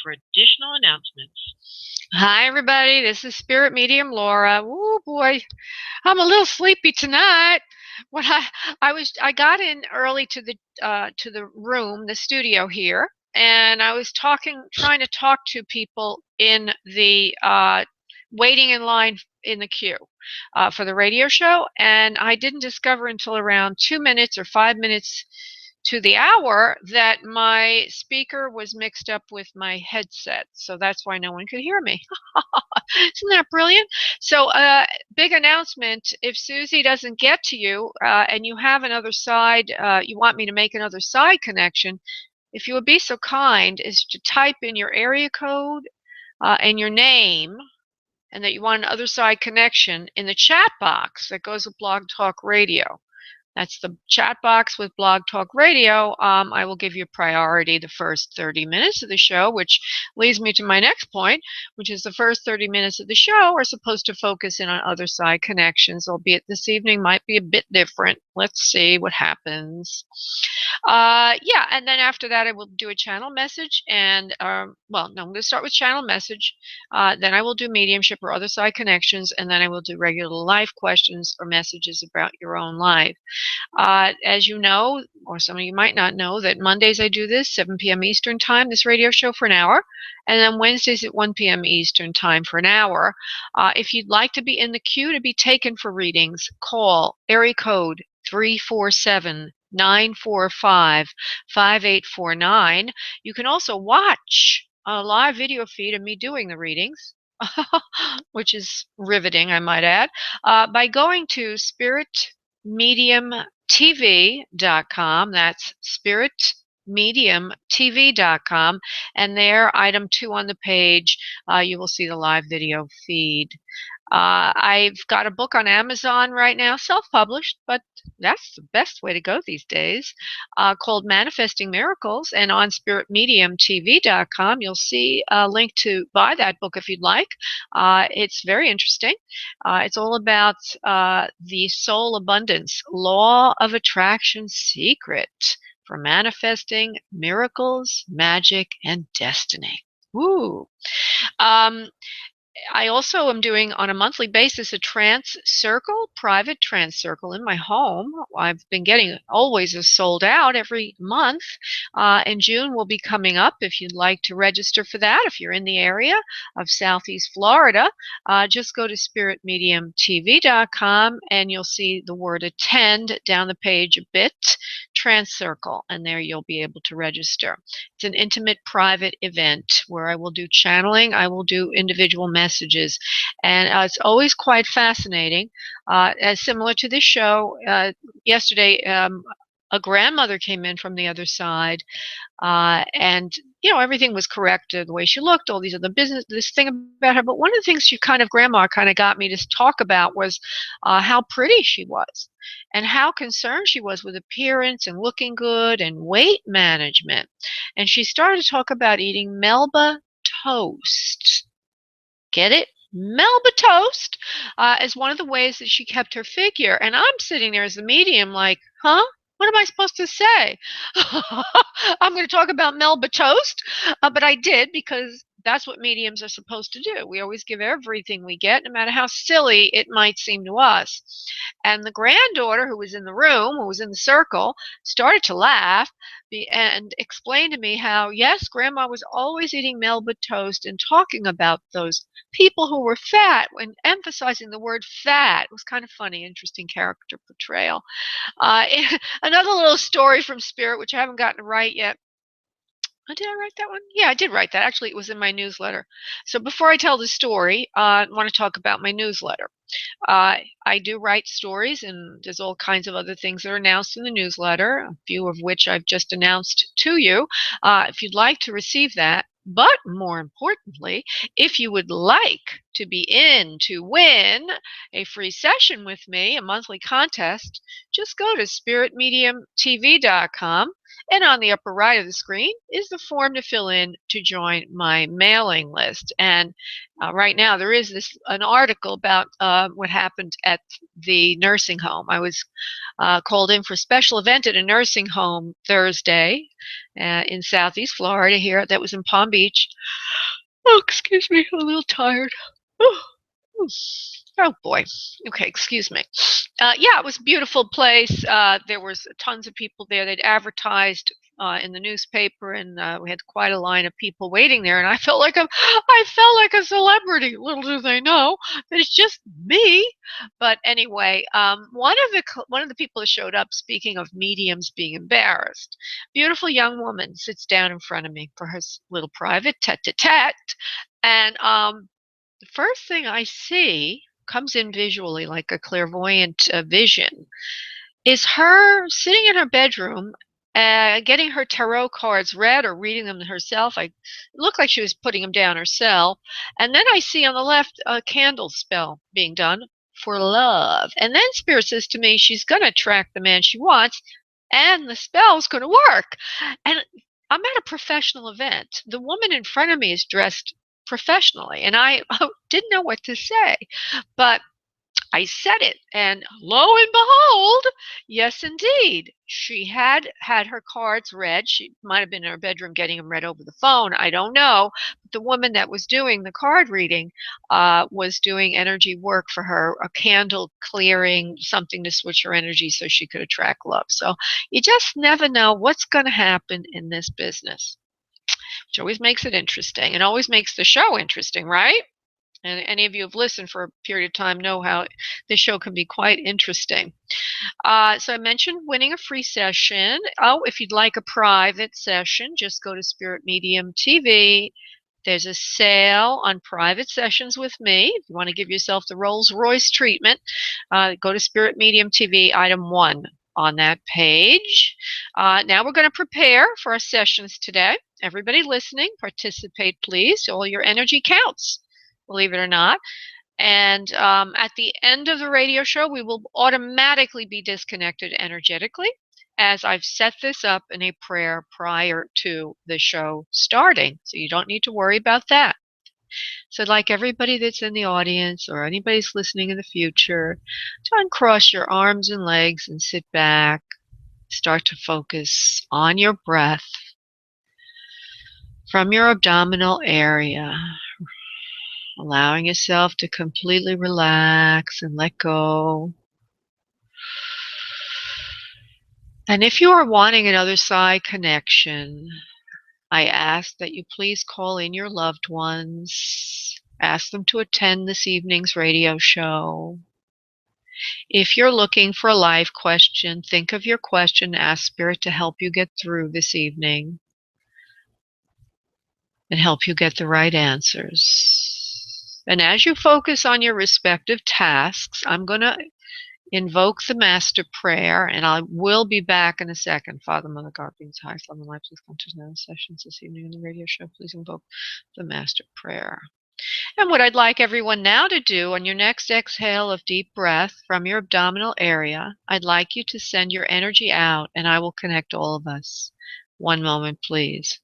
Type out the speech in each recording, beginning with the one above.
for additional announcements. Hi, everybody. This is Spirit Medium Laura. Oh boy, I'm a little sleepy tonight. What I got in early to the room, the studio here, and I was trying to talk to people in the waiting in line in the queue for the radio show, and I didn't discover until around 2 minutes or 5 minutes to the hour that my speaker was mixed up with my headset, so that's why no one could hear me. Isn't that brilliant? So big announcement, if Susie doesn't get to you and you have another side, you want me to make another side connection, if you would be so kind as to type in your area code and your name, and that you want an other side connection in the chat box that goes with Blog Talk Radio. That's the chat box with Blog Talk Radio. I will give you priority the first 30 minutes of the show, which leads me to my next point, which is the first 30 minutes of the show are supposed to focus in on other side connections, albeit this evening might be a bit different. Let's see what happens. Yeah, and then after that, I will do a channel message. And, well, no, I'm going to start with channel message. Then I will do mediumship or other side connections. And then I will do regular life questions or messages about your own life. As you know, or some of you might not know, that Mondays I do this, 7 p.m. Eastern Time, this radio show for an hour. And then Wednesdays at 1 p.m. Eastern Time for an hour. If you'd like to be in the queue to be taken for readings, call area code 347-945-5849. You can also watch a live video feed of me doing the readings, which is riveting, I might add, by going to spiritmediumtv.com. That's spiritmediumtv.com. And there, item 2 on the page, you will see the live video feed. I've got a book on Amazon right now, self-published, but that's the best way to go these days, called Manifesting Miracles. And on spiritmediumtv.com, you'll see a link to buy that book if you'd like. It's very interesting. It's all about the soul abundance, law of attraction secret for manifesting miracles, magic, and destiny. Woo! I also am doing on a monthly basis a trance circle, private trance circle in my home. I've been getting always sold out every month. And June will be coming up. If you'd like to register for that, if you're in the area of Southeast Florida, just go to spiritmediumtv.com and you'll see the word attend down the page a bit, trance circle, and there you'll be able to register. It's an intimate private event where I will do channeling, I will do individual messages, and it's always quite fascinating. As similar to this show, yesterday a grandmother came in from the other side, and you know, everything was correct, the way she looked, all these other business, this thing about her. But one of the things grandma kind of got me to talk about was how pretty she was and how concerned she was with appearance and looking good and weight management. And she started to talk about eating Melba toast. Get it? Melba toast as one of the ways that she kept her figure. And I'm sitting there as the medium like, huh? What am I supposed to say? I'm going to talk about Melba toast, but I did because that's what mediums are supposed to do. We always give everything we get, no matter how silly it might seem to us. And the granddaughter who was in the room, who was in the circle, started to laugh and explained to me how, yes, Grandma was always eating Melba toast and talking about those people who were fat and emphasizing the word fat. It was kind of funny, interesting character portrayal. Another little story from Spirit, which I haven't gotten to write yet. Oh, did I write that one? Yeah, I did write that. Actually, it was in my newsletter. So before I tell the story, I want to talk about my newsletter. I do write stories, and there's all kinds of other things that are announced in the newsletter, a few of which I've just announced to you. If you'd like to receive that, but more importantly, if you would like to be in to win a free session with me, a monthly contest, just go to spiritmediumtv.com And on the upper right of the screen is the form to fill in to join my mailing list. And right now there is an article about what happened at the nursing home. I was called in for a special event at a nursing home Thursday in Southeast Florida here. That was in Palm Beach. Oh, excuse me, I'm a little tired. Oh boy. Okay, excuse me. Yeah, it was a beautiful place. There was tons of people there. They'd advertised in the newspaper, and we had quite a line of people waiting there. And I felt like I felt like a celebrity. Little do they know that it's just me. But anyway, one of the people that showed up, speaking of mediums being embarrassed, beautiful young woman sits down in front of me for her little private tete-a-tete, and the first thing I see comes in visually like a clairvoyant vision is her sitting in her bedroom getting her tarot cards read or reading them herself. It looked like she was putting them down herself. And then I see on the left a candle spell being done for love. And then Spirit says to me she's going to attract the man she wants and the spell's going to work. And I'm at a professional event. The woman in front of me is dressed professionally, and I didn't know what to say, but I said it, and lo and behold, yes, indeed, she had her cards read. She might have been in her bedroom getting them read over the phone. I don't know. But the woman that was doing the card reading was doing energy work for her, a candle clearing, something to switch her energy so she could attract love. So you just never know what's going to happen in this business, which always makes it interesting and always makes the show interesting, right? And any of you who've listened for a period of time know how this show can be quite interesting. So I mentioned winning a free session. Oh, if you'd like a private session, just go to Spirit Medium TV. There's a sale on private sessions with me. If you want to give yourself the Rolls Royce treatment, go to Spirit Medium TV, item 1 on that page. Now we're going to prepare for our sessions today. Everybody listening, participate, please. All your energy counts, believe it or not. And at the end of the radio show, we will automatically be disconnected energetically, as I've set this up in a prayer prior to the show starting. So you don't need to worry about that. So I'd like everybody that's in the audience or anybody who's listening in the future to uncross your arms and legs and sit back. Start to focus on your breath from your abdominal area, allowing yourself to completely relax and let go. And if you are wanting an other side connection, I ask that you please call in your loved ones, ask them to attend this evening's radio show. If you're looking for a live question, think of your question, ask Spirit to help you get through this evening and help you get the right answers. And as you focus on your respective tasks, I'm going to invoke the Master Prayer, and I will be back in a second. Father, Mother, God, beings high, love and life, please come to now sessions this evening in the radio show. Please invoke the Master Prayer. And what I'd like everyone now to do on your next exhale of deep breath from your abdominal area, I'd like you to send your energy out, and I will connect all of us. One moment, please.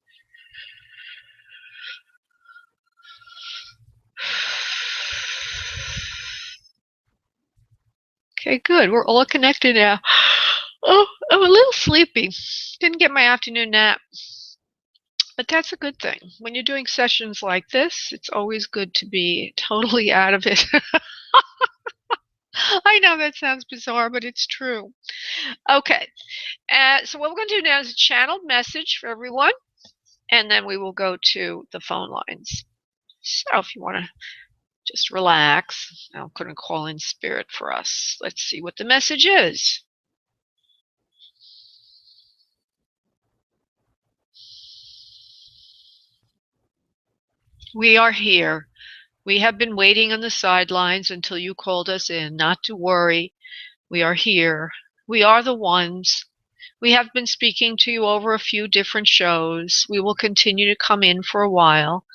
Okay, good. We're all connected now. Oh, I'm a little sleepy. Didn't get my afternoon nap. But that's a good thing. When you're doing sessions like this, it's always good to be totally out of it. I know that sounds bizarre, but it's true. Okay. So what we're going to do now is a channeled message for everyone, and then we will go to the phone lines. So if you want to just relax, I'm going to call in Spirit for us. Let's see what the message is. We are here. We have been waiting on the sidelines until you called us in. Not to worry. We are here. We are the ones. We have been speaking to you over a few different shows. We will continue to come in for a while,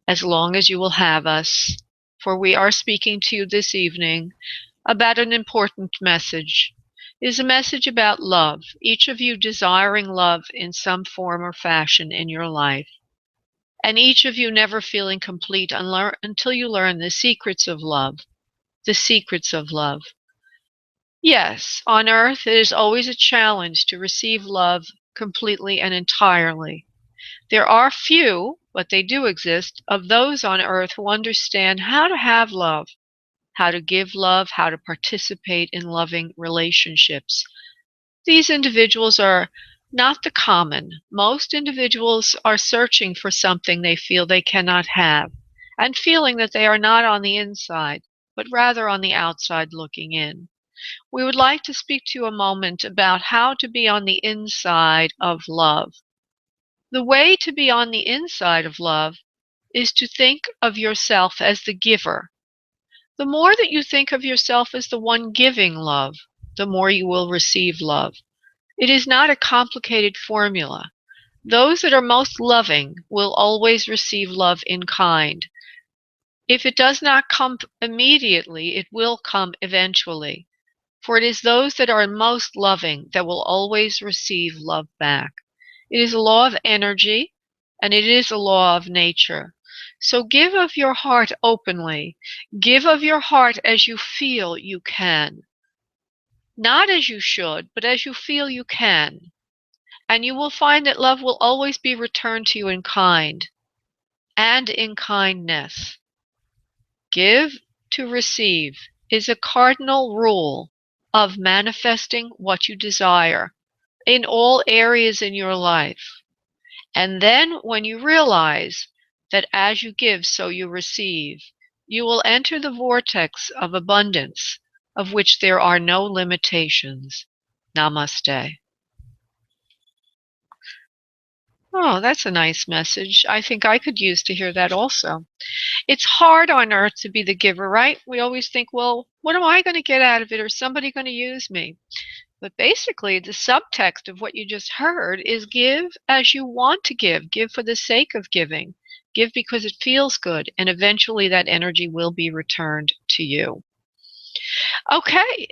as long as you will have us. For we are speaking to you this evening about an important message. It is a message about love, each of you desiring love in some form or fashion in your life, and each of you never feeling complete until you learn the secrets of love. The secrets of love. Yes, on earth it is always a challenge to receive love completely and entirely. There are few, but they do exist, of those on earth who understand how to have love, how to give love, how to participate in loving relationships. These individuals are not the common. Most individuals are searching for something they feel they cannot have, and feeling that they are not on the inside, but rather on the outside looking in. We would like to speak to you a moment about how to be on the inside of love. The way to be on the inside of love is to think of yourself as the giver. The more that you think of yourself as the one giving love, the more you will receive love. It is not a complicated formula. Those that are most loving will always receive love in kind. If it does not come immediately, it will come eventually. For it is those that are most loving that will always receive love back. It is a law of energy, and it is a law of nature. So give of your heart openly. Give of your heart as you feel you can. Not as you should, but as you feel you can. And you will find that love will always be returned to you in kind and in kindness. Give to receive is a cardinal rule of manifesting what you desire in all areas in your life. And then when you realize that as you give, so you receive, you will enter the vortex of abundance of which there are no limitations. Namaste. Oh, that's a nice message. I think I could use to hear that also. It's hard on earth to be the giver, right? We always think, well, what am I going to get out of it? Or somebody going to use me? But basically, the subtext of what you just heard is give as you want to give. Give for the sake of giving. Give because it feels good, and eventually that energy will be returned to you. Okay,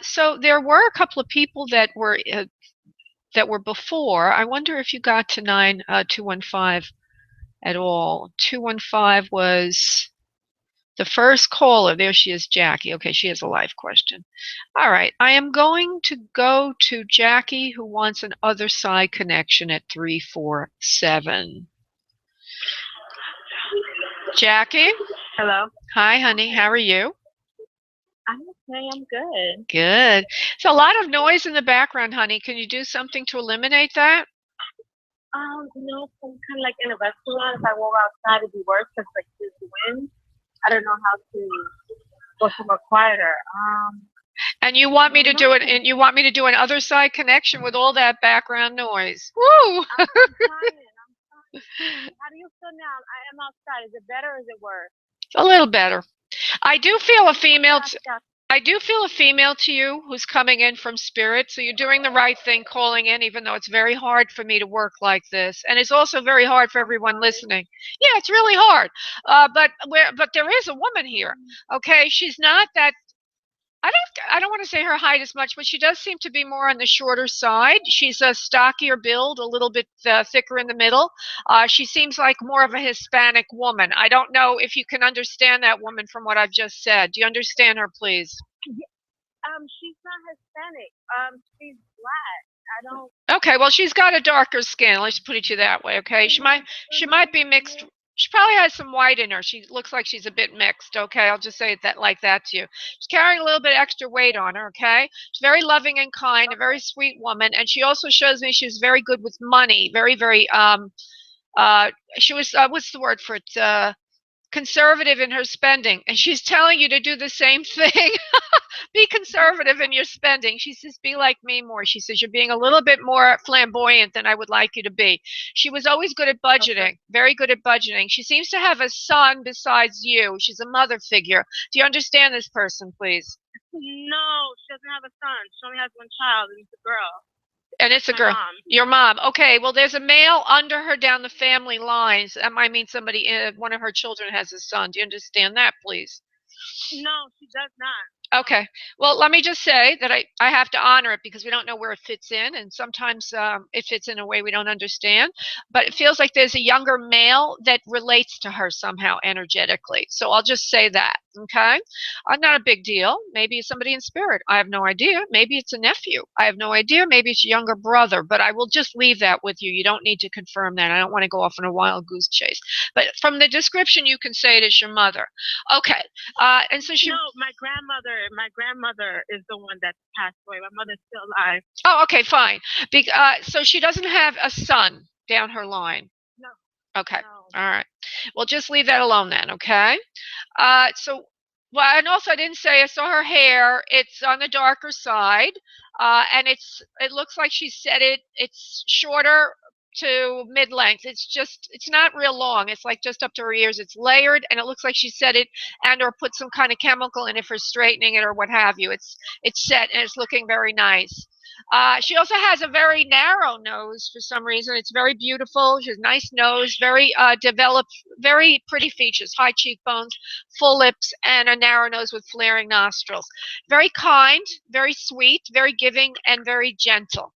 so there were a couple of people that were before. I wonder if you got to 215 at all. 215 was the first caller. There she is, Jackie. Okay, she has a live question. All right, I am going to go to Jackie, who wants an other side connection at 347. Jackie? Hello. Hi, honey. How are you? I'm okay. I'm good. Good. So a lot of noise in the background, honey. Can you do something to eliminate that? No, I'm kind of like in a restaurant. If I walk outside, it'd be worse because like there's the wind. I don't know how to go somewhere quieter. And you want me to do it, and you want me to do an other side connection with all that background noise. Woo! I'm trying. How do you feel now? I am outside. Is it better or is it worse? A little better. I do feel a female. I do feel a female to you who's coming in from spirit, so you're doing the right thing calling in, even though it's very hard for me to work like this, and it's also very hard for everyone listening. Yeah, it's really hard. But there is a woman here. Okay, she's not that. I don't want to say her height as much, but she does seem to be more on the shorter side. She's a stockier build, a little bit thicker in the middle. She seems like more of a Hispanic woman. I don't know if you can understand that woman from what I've just said. Do you understand her, please? She's not Hispanic. She's black. I don't. Okay, well, she's got a darker skin. Let's put it to you that way. Okay, she might be mixed. She probably has some white in her. She looks like she's a bit mixed. Okay, I'll just say that like that to you. She's carrying a little bit extra weight on her. Okay, she's very loving and kind, a very sweet woman, and she also shows me she's very good with money. Very she was what's the word for it? Conservative in her spending, and she's telling you to do the same thing. Be conservative in your spending. She says, be like me more. She says, you're being a little bit more flamboyant than I would like you to be. She was always good at budgeting, very good at budgeting. She seems to have a son besides you. She's a mother figure. Do you understand this person, please? No, she doesn't have a son. She only has one child, and it's a girl. And it's a girl. Mom. Your mom. Okay, well, there's a male under her down the family lines. That might mean somebody, one of her children has a son. Do you understand that, please? No, she does not. Okay. Well, let me just say that I have to honor it because we don't know where it fits in, and sometimes it fits in a way we don't understand. But it feels like there's a younger male that relates to her somehow energetically. So I'll just say that. Okay. Not a big deal. Maybe it's somebody in spirit. I have no idea. Maybe it's a nephew. I have no idea. Maybe it's a younger brother. But I will just leave that with you. You don't need to confirm that. I don't want to go off on a wild goose chase. But from the description, you can say it is your mother. Okay. And so she. No, my grandmother is the one that passed away. My mother's still alive. Oh, okay, fine. So she doesn't have a son down her line. No. Okay. No. All right. Well, just leave that alone then, okay? Well, and also I didn't say I saw her hair. It's on the darker side, and it looks like she said it's shorter to mid-length. It's not real long. It's like just up to her ears. It's layered, and it looks like she said it and or put some kind of chemical in it for straightening it or what have you. It's set and it's looking very nice. She also has a very narrow nose for some reason. It's very beautiful. She has a nice nose, very developed, very pretty features, high cheekbones, full lips, and a narrow nose with flaring nostrils. Very kind, very sweet, very giving, and very gentle.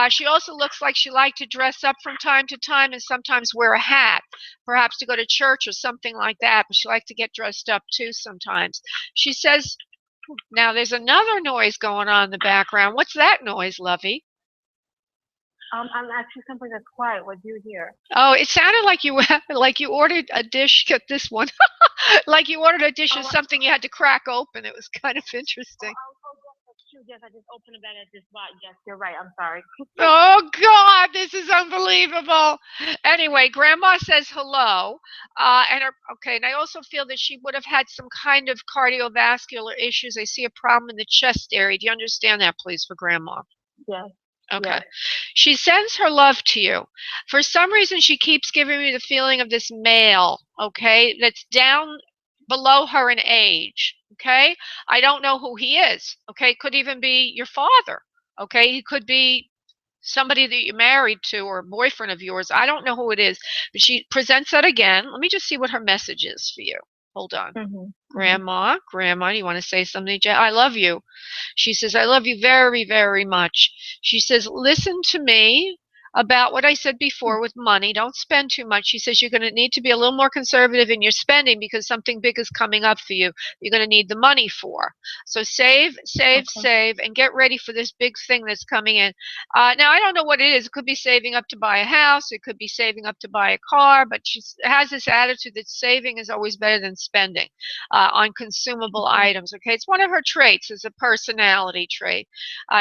She also looks like she liked to dress up from time to time and sometimes wear a hat, perhaps to go to church or something like that, but she liked to get dressed up too sometimes. She says, now there's another noise going on in the background. What's that noise, Lovey? I'm actually someplace quiet. What do you hear? Oh, it sounded like you ordered a dish. Get this one, like you ordered a dish of something you had to crack open. It was kind of interesting. Yes, I just opened a bag at this spot. Yes, you're right. I'm sorry. Oh God, this is unbelievable. Anyway, Grandma says hello, okay, and I also feel that she would have had some kind of cardiovascular issues. I see a problem in the chest area. Do you understand that, please, for Grandma? Yes. Okay. Yes. She sends her love to you. For some reason, she keeps giving me the feeling of this male, okay, that's down below her in age, okay? I don't know who he is, okay? Could even be your father, okay? He could be somebody that you're married to or a boyfriend of yours. I don't know who it is, but she presents that again. Let me just see what her message is for you. Hold on. Grandma, you want to say something? I love you. She says, I love you very, very much. She says, listen to me about what I said before with money. Don't spend too much. She says, you're going to need to be a little more conservative in your spending because something big is coming up for you. You're going to need the money for. So save, save, and get ready for this big thing that's coming in. Now, I don't know what it is. It could be saving up to buy a house. It could be saving up to buy a car. But she has this attitude that saving is always better than spending on consumable items. Okay, it's one of her traits, is a personality trait.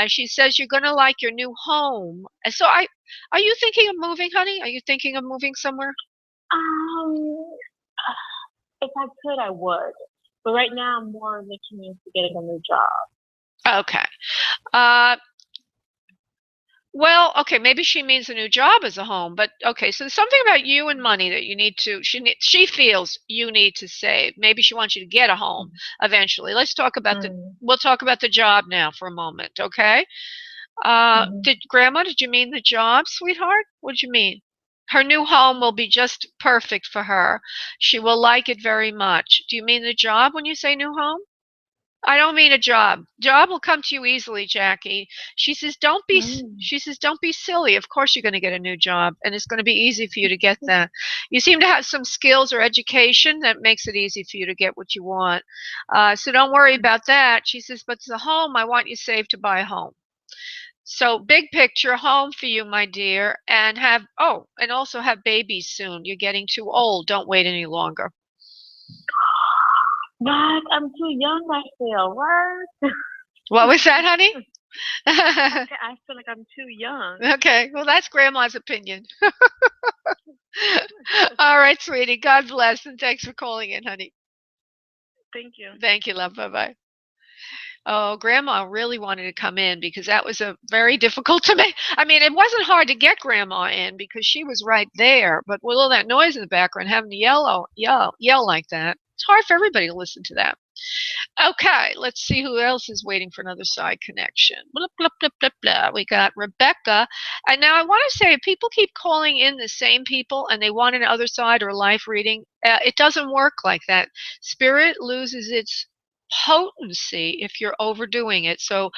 She says you're going to like your new home. So are you thinking of moving, honey? Are you thinking of moving somewhere? If I could, I would. But right now, I'm more looking into getting a new job. Okay. Well, okay, maybe she means a new job as a home, but okay, so there's something about you and money that you need to, she feels you need to save. Maybe she wants you to get a home eventually. Let's talk about we'll talk about the job now for a moment, okay? Did you mean the job, sweetheart? What did you mean? Her new home will be just perfect for her. She will like it very much. Do you mean the job when you say new home? I don't mean a job. Job will come to you easily, Jackie. She says, don't be silly. Of course you're going to get a new job, and it's going to be easy for you to get that. You seem to have some skills or education that makes it easy for you to get what you want. So don't worry about that. She says, but the home, I want you saved to buy a home. So big picture, home for you, my dear, and and also have babies soon. You're getting too old. Don't wait any longer. What? I'm too young, I feel. What? What was that, honey? I feel like I'm too young. Okay, well, that's Grandma's opinion. All right, sweetie. God bless, and thanks for calling in, honey. Thank you. Thank you, love. Bye-bye. Oh, Grandma really wanted to come in because that was a very difficult to make. I mean, it wasn't hard to get Grandma in because she was right there, but with all that noise in the background, having to yell like that, it's hard for everybody to listen to that. Okay, let's see who else is waiting for another side connection. Blah, blah, blah, blah, blah. We got Rebecca. And now I want to say, if people keep calling in the same people and they want an other side or life reading, it doesn't work like that. Spirit loses its potency if you're overdoing it. So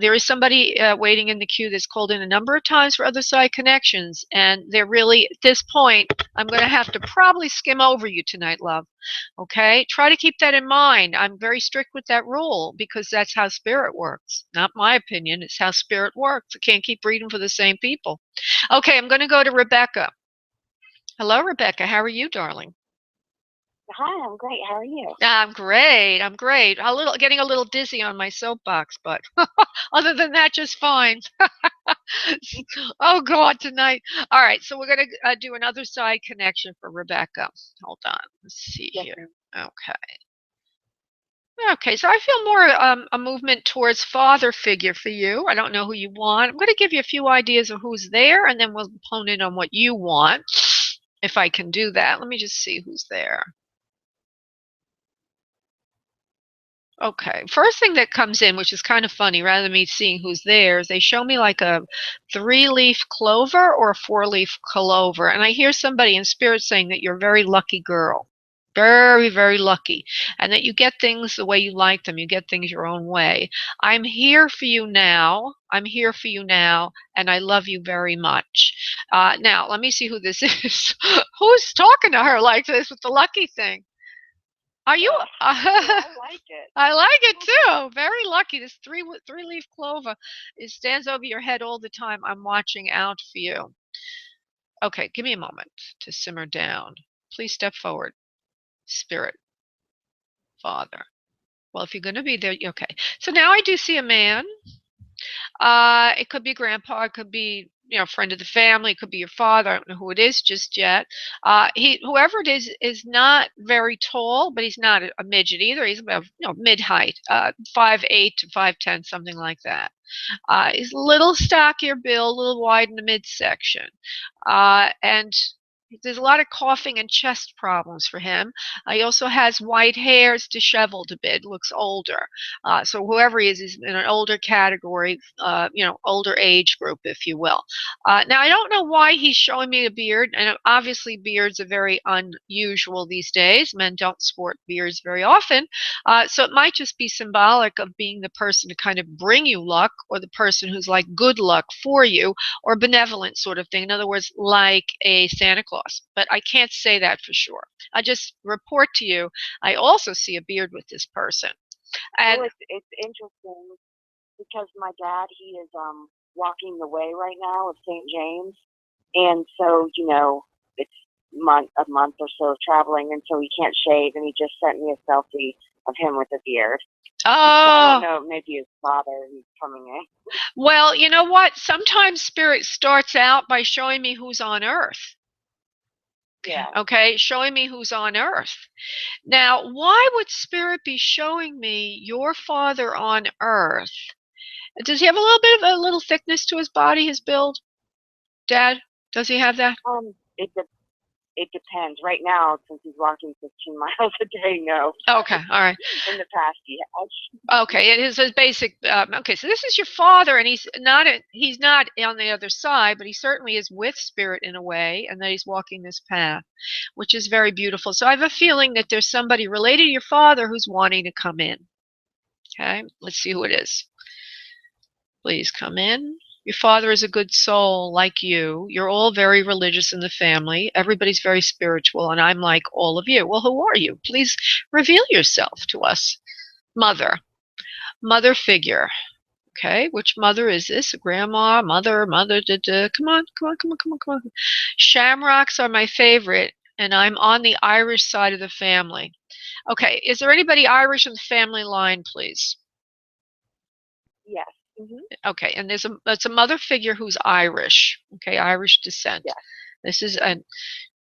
there is somebody waiting in the queue that's called in a number of times for other side connections, and they're really, at this point, I'm going to have to probably skim over you tonight, love. Okay? Try to keep that in mind. I'm very strict with that rule because that's how spirit works. Not my opinion. It's how spirit works. I can't keep reading for the same people. Okay, I'm going to go to Rebecca. Hello, Rebecca. How are you, darling? Hi, I'm great. How are you? I'm great. I'm great. Getting a little dizzy on my soapbox, but other than that, just fine. Oh God, tonight. All right, so we're gonna do another side connection for Rebecca. Hold on. Let's see Yes, here. ma'am. Okay. Okay, so I feel more a movement towards father figure for you. I don't know who you want. I'm going to give you a few ideas of who's there, and then we'll hone in on what you want, if I can do that. Let me just see who's there. Okay, first thing that comes in, which is kind of funny, rather than me seeing who's there, is they show me like a 3-leaf clover or a 4-leaf clover. And I hear somebody in spirit saying that you're a very lucky girl. Very, very lucky. And that you get things the way you like them. You get things your own way. I'm here for you now. I'm here for you now. And I love you very much. Now, let me see who this is. Who's talking to her like this with the lucky thing? Are you? I like it. I like it too. Very lucky. This three-leaf clover, it stands over your head all the time. I'm watching out for you. Okay, give me a moment to simmer down. Please step forward. Spirit, Father. Well, if you're going to be there, okay. So now I do see a man. It could be grandpa. It could be, you know, a friend of the family. It could be your father. I don't know who it is just yet. Whoever it is not very tall, but he's not a midget either. He's about, you know, mid height, 5'8" to 5'10", something like that. He's a little stockier build, a little wide in the midsection, and there's a lot of coughing and chest problems for him. He also has white hairs, disheveled a bit, looks older. So whoever he is in an older category, you know, older age group, if you will. Now, I don't know why he's showing me a beard, and obviously beards are very unusual these days. Men don't sport beards very often. So it might just be symbolic of being the person to kind of bring you luck, or the person who's like good luck for you, or benevolent sort of thing. In other words, like a Santa Claus. But I can't say that for sure. I just report to you, I also see a beard with this person. And well, it's interesting because my dad, he is walking the way right now of St. James, and so it's a month or so of traveling, and so he can't shave, and he just sent me a selfie of him with a beard. Oh, I don't know, maybe his father, he's coming in. Well, you know what? Sometimes spirit starts out by showing me who's on earth. Yeah. Okay, showing me who's on earth. Now, why would spirit be showing me your father on earth? Does he have a little bit of a little thickness to his body, his build? Dad, does he have that? It depends. Right now, since he's walking 15 miles a day, no. Okay, all right. In the past, he has. Okay, it is a basic. Okay, so this is your father, and he's not on the other side, but he certainly is with spirit in a way, and that he's walking this path, which is very beautiful. So I have a feeling that there's somebody related to your father who's wanting to come in. Okay, let's see who it is. Please come in. Your father is a good soul like you. You're all very religious in the family. Everybody's very spiritual, and I'm like all of you. Well, who are you? Please reveal yourself to us. Mother. Mother figure. Okay, which mother is this? Grandma, mother, Come on, come on, come on, come on, come on. Shamrocks are my favorite, and I'm on the Irish side of the family. Okay, is there anybody Irish in the family line, please? Yes. Mm-hmm. Okay, and that's a mother figure who's Irish. Okay, Irish descent. Yes.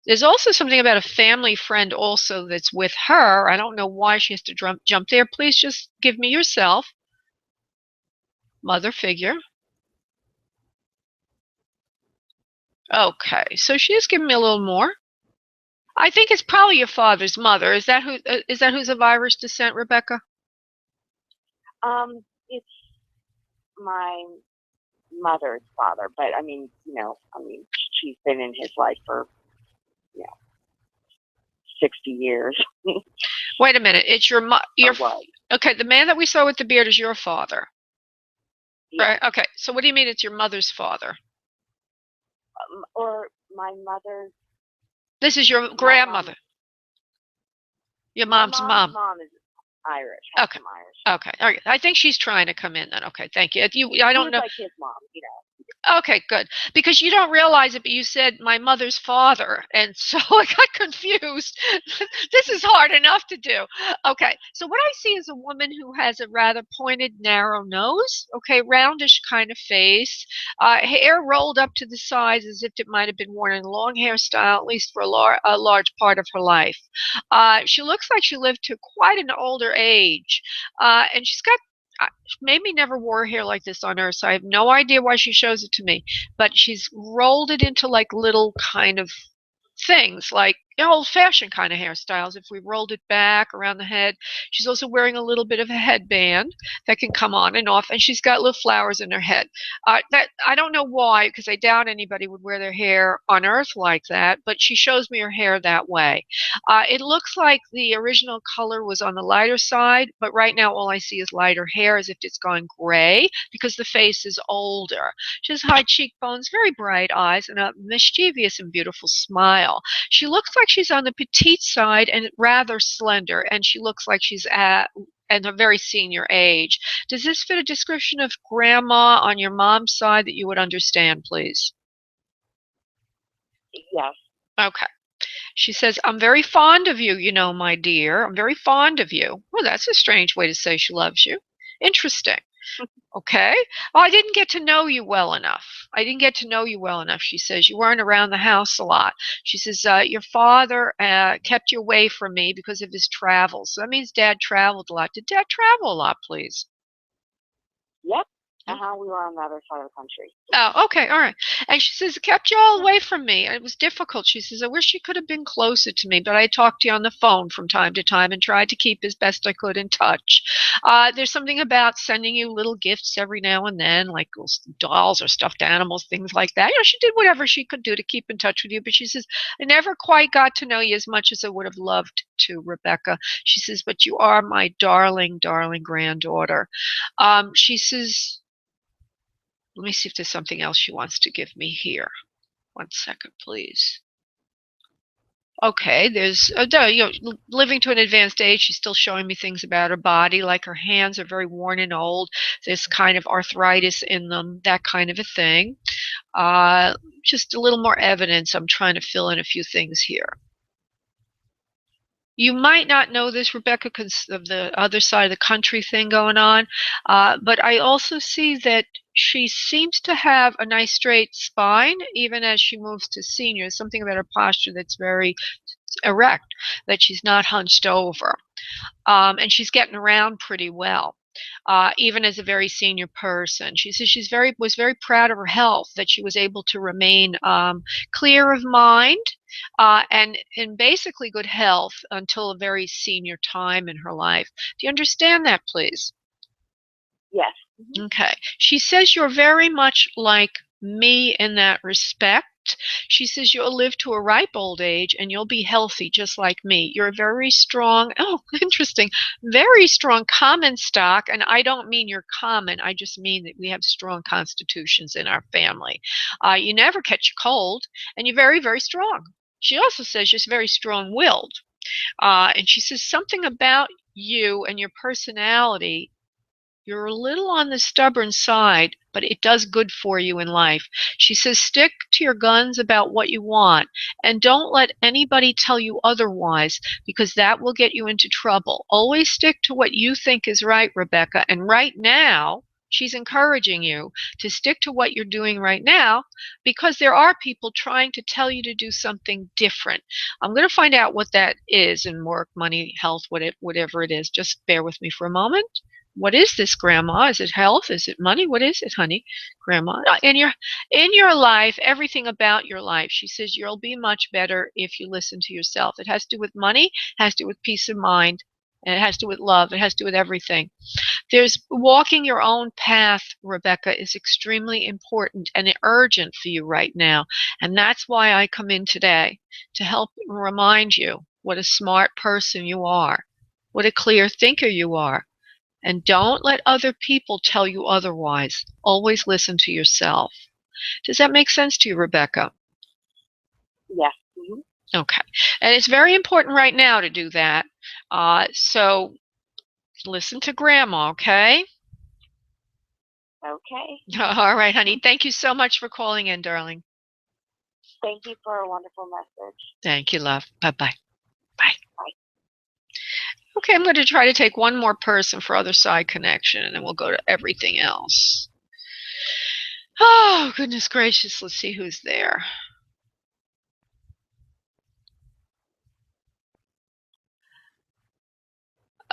There's also something about a family friend also that's with her. I don't know why she has to jump there. Please just give me yourself. Mother figure. Okay, so she has given me a little more. I think it's probably your father's mother. Is that who's of Irish descent, Rebecca? It's my mother's father, but she's been in his life for 60 years. Wait a minute. It's your Okay, the man that we saw with the beard is your father. Yeah. Right? Okay, so what do you mean it's your mother's father? Or my mother's. This is your grandmother. Your mom's mom. Mom is Irish. Half Okay. from Irish. Okay. All right. I think she's trying to come in then. Okay. Thank you. I don't know. Like his mom, Okay, good. Because you don't realize it, but you said my mother's father, and so I got confused. This is hard enough to do. Okay, so what I see is a woman who has a rather pointed, narrow nose, okay, roundish kind of face, hair rolled up to the sides as if it might have been worn in a long hairstyle, at least for a large part of her life. She looks like she lived to quite an older age, and she's got maybe never wore hair like this on her, so I have no idea why she shows it to me. But she's rolled it into like little kind of things, like old-fashioned kind of hairstyles. If we rolled it back around the head, she's also wearing a little bit of a headband that can come on and off, and she's got little flowers in her head. That I don't know why, because I doubt anybody would wear their hair on Earth like that. But she shows me her hair that way. It looks like the original color was on the lighter side, but right now all I see is lighter hair, as if it's gone gray because the face is older. She has high cheekbones, very bright eyes, and a mischievous and beautiful smile. She looks like she's on the petite side and rather slender, and she looks like she's at a very senior age. Does this fit a description of grandma on your mom's side that you would understand, please? Yes. Okay. She says, I'm very fond of you, my dear. I'm very fond of you. Well, that's a strange way to say she loves you. Interesting. Okay. Well, I didn't get to know you well enough. She says, you weren't around the house a lot. She says, your father kept you away from me because of his travels. So that means Dad traveled a lot. Did Dad travel a lot, please? Yep. We were on the other side of the country. Oh, okay, all right. And she says, it kept you all away from me. It was difficult. She says, I wish you could have been closer to me, but I talked to you on the phone from time to time and tried to keep as best I could in touch. There's something about sending you little gifts every now and then, like dolls or stuffed animals, things like that. She did whatever she could do to keep in touch with you, but she says, I never quite got to know you as much as I would have loved to, Rebecca. She says, but you are my darling, darling granddaughter. She says, let me see if there's something else she wants to give me here. 1 second, please. Okay, there's living to an advanced age. She's still showing me things about her body, like her hands are very worn and old. There's kind of arthritis in them, that kind of a thing. Just a little more evidence. I'm trying to fill in a few things here. You might not know this, Rebecca, because of the other side of the country thing going on, but I also see that she seems to have a nice straight spine, even as she moves to senior. Something about her posture that's very erect, that she's not hunched over. And she's getting around pretty well. Even as a very senior person. She says she's was very proud of her health, that she was able to remain clear of mind and in basically good health until a very senior time in her life. Do you understand that, please? Yes. Okay. She says you're very much like me in that respect. She says you'll live to a ripe old age and you'll be healthy just like me. You're a very strong, interesting, very strong common stock. And I don't mean you're common. I just mean that we have strong constitutions in our family. You never catch a cold and you're very, very strong. She also says you're very strong-willed. And she says something about you and your personality. You're a little on the stubborn side, but it does good for you in life. She says stick to your guns about what you want and don't let anybody tell you otherwise, because that will get you into trouble. Always stick to what you think is right, Rebecca. And right now, she's encouraging you to stick to what you're doing right now, because there are people trying to tell you to do something different. I'm going to find out what that is in work, money, health, whatever it is. Just bear with me for a moment. What is this, Grandma? Is it health? Is it money? What is it, honey? Grandma, in your life, everything about your life, she says you'll be much better if you listen to yourself. It has to do with money, it has to do with peace of mind, and it has to do with love. It has to do with everything. There's walking your own path, Rebecca, is extremely important and urgent for you right now. And that's why I come in today, to help remind you what a smart person you are, what a clear thinker you are. And don't let other people tell you otherwise. Always listen to yourself. Does that make sense to you, Rebecca? Yes. Mm-hmm. Okay. And it's very important right now to do that. So listen to Grandma, okay? Okay. All right, honey. Thank you so much for calling in, darling. Thank you for a wonderful message. Thank you, love. Bye-bye. Bye. Bye. Okay, I'm going to try to take one more person for other side connection, and then we'll go to everything else. Oh, goodness gracious. Let's see who's there.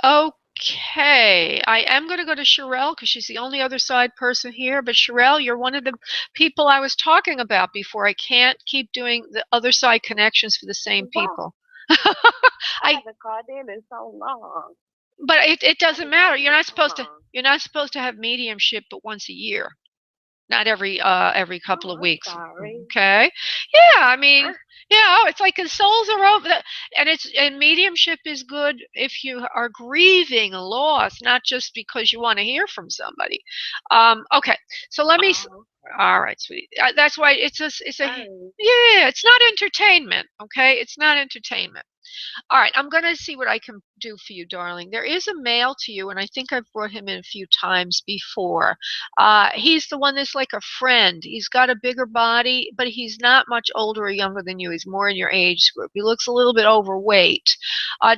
Okay, I am going to go to Sherelle because she's the only other side person here. But Sherelle, you're one of the people I was talking about before. I can't keep doing the other side connections for the same people. I haven't called in so long. But it doesn't matter. You're not supposed to have mediumship but once a year. Not every couple of weeks. Sorry. Okay. Yeah, I mean, it's like the souls are over, and mediumship is good if you are grieving a loss, not just because you want to hear from somebody. Okay. So let me. All right, sweetie. That's why it's not entertainment. Okay, it's not entertainment. All right, I'm going to see what I can do for you, darling. There is a male to you, and I think I've brought him in a few times before. He's the one that's like a friend. He's got a bigger body, but he's not much older or younger than you. He's more in your age group. He looks a little bit overweight.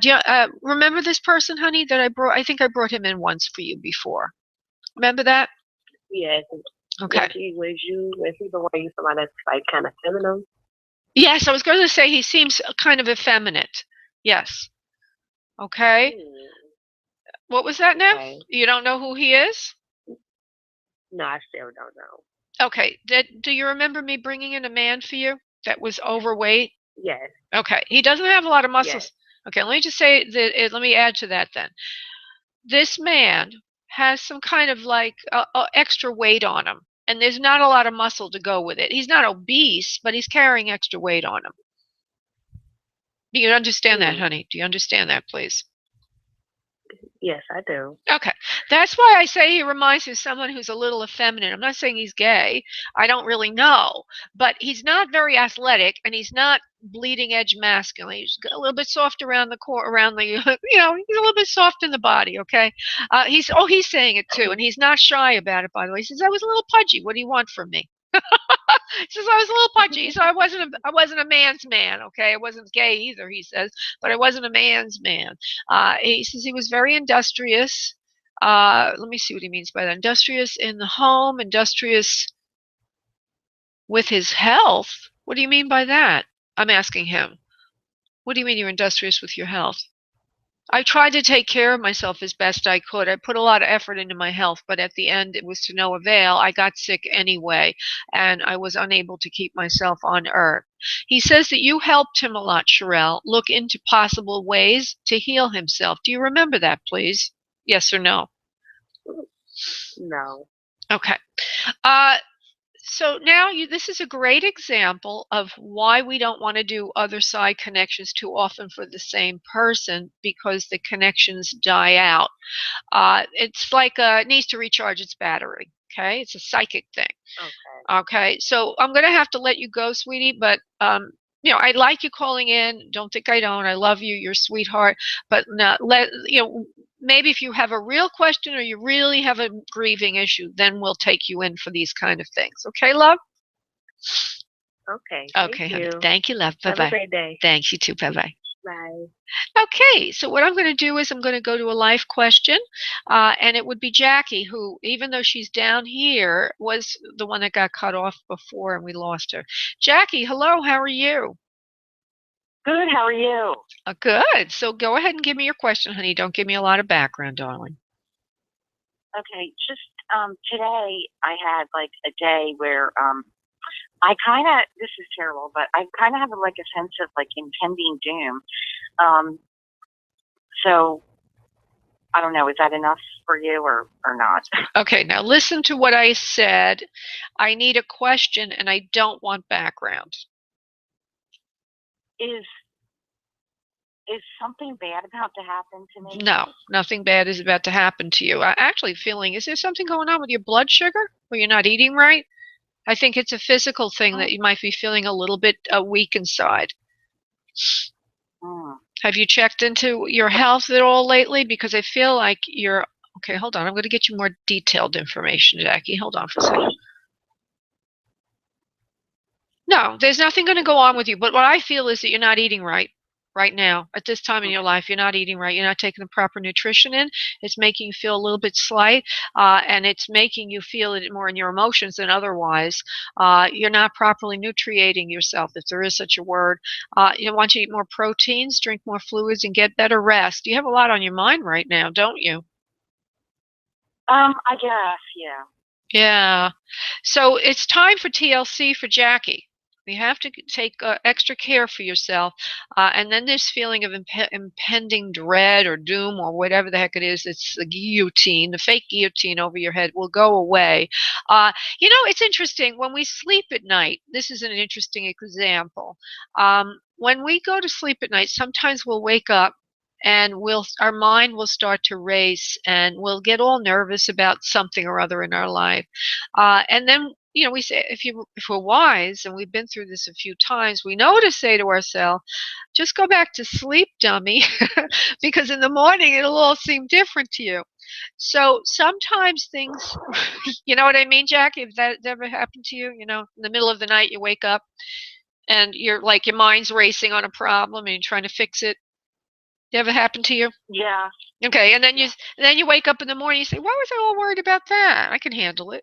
Do you remember this person, honey, that I brought? I think I brought him in once for you before. Remember that? Yes. Okay. Was he the one you somebody that's like kind of feminine? Yes, I was going to say he seems kind of effeminate. Yes. Okay. What was that now? Okay. You don't know who he is? No, I still don't know. Okay. Do you remember me bringing in a man for you that was overweight? Yes. Okay. He doesn't have a lot of muscles. Yes. Okay. Let me just say that. Let me add to that then. This man has some kind of like extra weight on him, and there's not a lot of muscle to go with it. He's not obese, but he's carrying extra weight on him. Do you understand that, honey? Do you understand that, please? Yes, I do. Okay. That's why I say he reminds me of someone who's a little effeminate. I'm not saying he's gay. I don't really know. But he's not very athletic, and he's not bleeding edge masculine. He's a little bit soft around the core, around the, he's a little bit soft in the body, okay? He's saying it too, and he's not shy about it, by the way. He says, I was a little pudgy. What do you want from me? He says I was a little pudgy, so I wasn't a man's man, okay? I wasn't gay either, he says, but I wasn't a man's man. He says he was very industrious. Let me see what he means by that. Industrious in the home, industrious with his health. What do you mean by that? I'm asking him. What do you mean you're industrious with your health? I tried to take care of myself as best I could. I put a lot of effort into my health, but at the end it was to no avail. I got sick anyway, and I was unable to keep myself on earth. He says that you helped him a lot, Sherelle, look into possible ways to heal himself. Do you remember that, please? Yes or no? No. Okay. So now this is a great example of why we don't want to do other side connections too often for the same person, because the connections die out. It's like it needs to recharge its battery. Okay, it's a psychic thing. Okay, so I'm going to have to let you go, sweetie, but I like you calling in. Don't think I don't. I love you. You're a sweetheart. But maybe if you have a real question or you really have a grieving issue, then we'll take you in for these kind of things. Okay, love? Okay. Okay, honey. Thank you, love. Bye-bye. Have a great day. Thanks. You too. Bye-bye. Bye. Okay, so what I'm going to do is I'm going to go to a life question, and it would be Jackie, who, even though she's down here, was the one that got cut off before and we lost her. Jackie, hello, how are you? Good, how are you? Good. So go ahead and give me your question, honey. Don't give me a lot of background, darling. Okay, just today I had like a day where I kind of, this is terrible, but I kind of have like a sense of like impending doom. So I don't know, is that enough for you or not? Okay, now listen to what I said. I need a question and I don't want background. Is Is something bad about to happen to me? No, nothing bad is about to happen to you. I'm actually feeling, is there something going on with your blood sugar? Or you're not eating right? I think it's a physical thing that you might be feeling a little bit weak inside. Have you checked into your health at all lately? Because I feel like you're, okay, hold on. I'm going to get you more detailed information, Jackie. Hold on for a second. No, there's nothing going to go on with you. But what I feel is that you're not eating right now. At this time in your life, you're not eating right. You're not taking the proper nutrition in. It's making you feel a little bit slight, and it's making you feel it more in your emotions than otherwise. You're not properly nutriating yourself, if there is such a word. You want to eat more proteins, drink more fluids, and get better rest. You have a lot on your mind right now, don't you? I guess, yeah. Yeah. So it's time for TLC for Jackie. You have to take extra care for yourself. And then this feeling of impending dread or doom or whatever the heck it is, it's the guillotine, the fake guillotine over your head will go away. You know, it's interesting. When we sleep at night, this is an interesting example. When we go to sleep at night, sometimes we'll wake up and our mind will start to race and we'll get all nervous about something or other in our life. And then, you know, we say, if we're wise, and we've been through this a few times, we know to say to ourselves, just go back to sleep, dummy, because in the morning it'll all seem different to you. So sometimes things, you know what I mean, Jackie? If that ever happened to you, you know, in the middle of the night you wake up and you're like, your mind's racing on a problem and you're trying to fix it. Did ever happen to you? Yeah. Okay, and then you wake up in the morning, you say, why was I all worried about that? I can handle it.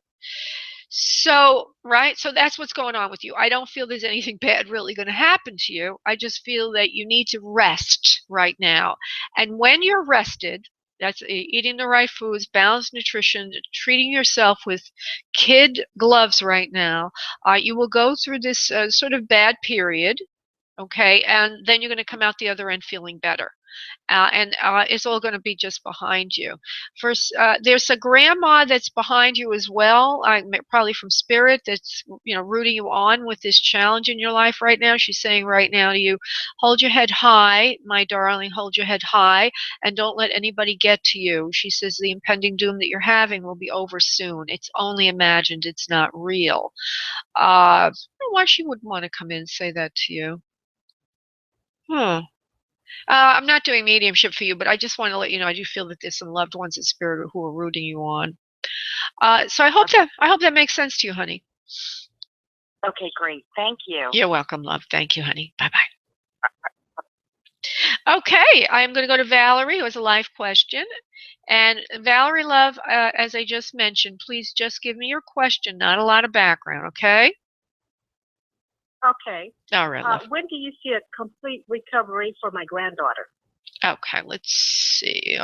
So, right? So that's what's going on with you. I don't feel there's anything bad really going to happen to you. I just feel that you need to rest right now. And when you're rested, that's eating the right foods, balanced nutrition, treating yourself with kid gloves right now, you will go through this sort of bad period, okay? And then you're going to come out the other end feeling better. And it's all going to be just behind you. First, there's a grandma that's behind you as well, probably from spirit, that's, you know, rooting you on with this challenge in your life right now. She's saying right now to you, hold your head high, my darling, hold your head high, and don't let anybody get to you. She says the impending doom that you're having will be over soon. It's only imagined. It's not real. I don't know why she would want to come in and say that to you. I'm not doing mediumship for you, but I just want to let you know I do feel that there's some loved ones in spirit who are rooting you on. So I hope that makes sense to you, honey. Okay, great. Thank you. You're welcome, love. Thank you, honey. Bye-bye. Okay, I am going to go to Valerie, who has a life question. And Valerie, love, as I just mentioned, please just give me your question, not a lot of background, okay? Okay. All right, love. When do you see a complete recovery for my granddaughter? Okay, let's see.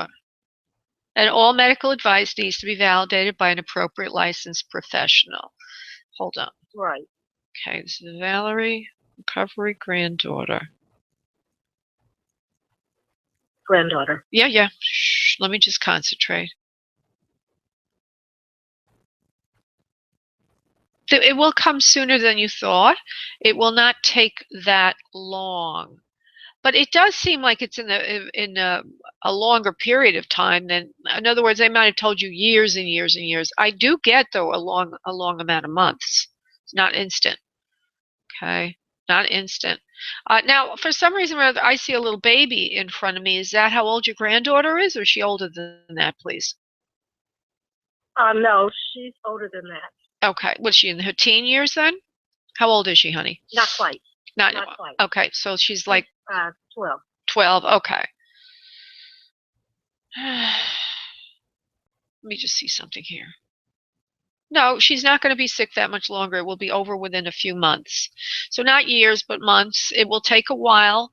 And all medical advice needs to be validated by an appropriate licensed professional. Hold on. Right. Okay, this is Valerie, recovery granddaughter. Granddaughter. Yeah. Shh, let me just concentrate. It will come sooner than you thought. It will not take that long. But it does seem like it's in a longer period of time than, in other words, they might have told you years and years and years. I do get, though, a long amount of months. It's not instant. Okay, not instant. Now, for some reason or other, I see a little baby in front of me. Is that how old your granddaughter is, or is she older than that, please? No, she's older than that. Okay, was she in her teen years then? How old is she, honey? Not quite. Not quite. Okay, so she's like 12. 12. Okay. Let me just see something here. No, she's not going to be sick that much longer. It will be over within a few months. So not years, but months. It will take a while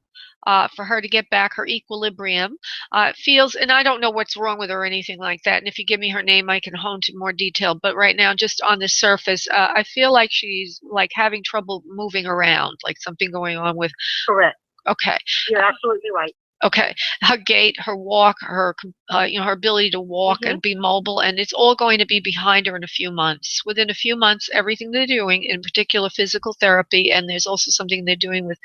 for her to get back her equilibrium. It feels, and I don't know what's wrong with her or anything like that. And if you give me her name, I can hone to more detail. But right now, just on the surface, I feel like she's like having trouble moving around, like something going on with. Correct. Okay. You're absolutely right. Okay, her gait, her walk, her her ability to walk and be mobile, and it's all going to be behind her in a few months. Within a few months, everything they're doing, in particular physical therapy, and there's also something they're doing with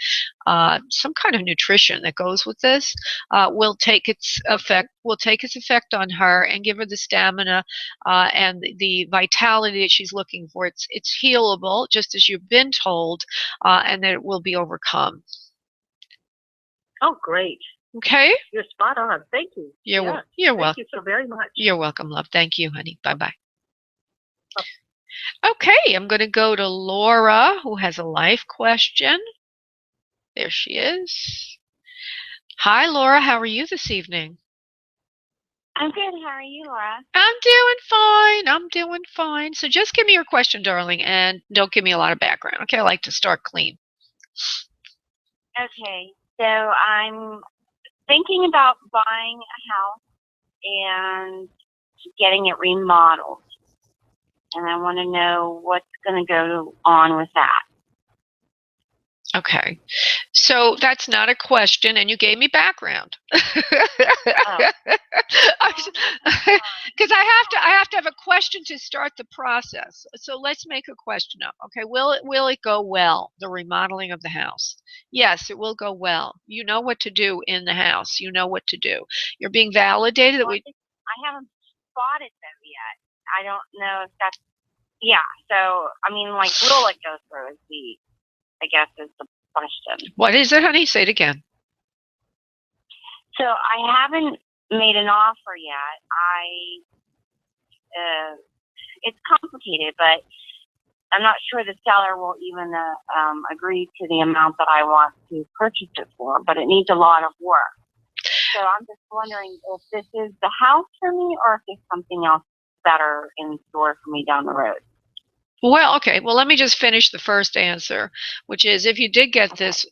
some kind of nutrition that goes with this, will take its effect. Will take its effect on her and give her the stamina and the vitality that she's looking for. It's healable, just as you've been told, and that it will be overcome. Oh, great. Okay. You're spot on. Thank you. You're welcome. Thank you so very much. You're welcome, love. Thank you, honey. Bye-bye. Okay, I'm going to go to Laura, who has a life question. There she is. Hi, Laura. How are you this evening? I'm good. How are you, Laura? I'm doing fine. I'm doing fine. So just give me your question, darling, and don't give me a lot of background. Okay, I like to start clean. Okay, so I'm thinking about buying a house and getting it remodeled. And I want to know what's going to go on with that. Okay, so that's not a question, and you gave me background. Because I have to have a question to start the process. So let's make a question up. Okay, will it go well, the remodeling of the house? Yes, it will go well. You know what to do in the house. You know what to do. You're being validated that I haven't bought it though yet. I don't know if that's so I mean, like, will it go through is the question. What is it, honey? Say it again. So I haven't made an offer yet. It's complicated, but I'm not sure the seller will even agree to the amount that I want to purchase it for, but it needs a lot of work. So I'm just wondering if this is the house for me or if there's something else better in store for me down the road. Well, okay. Well, let me just finish the first answer, which is if you did get this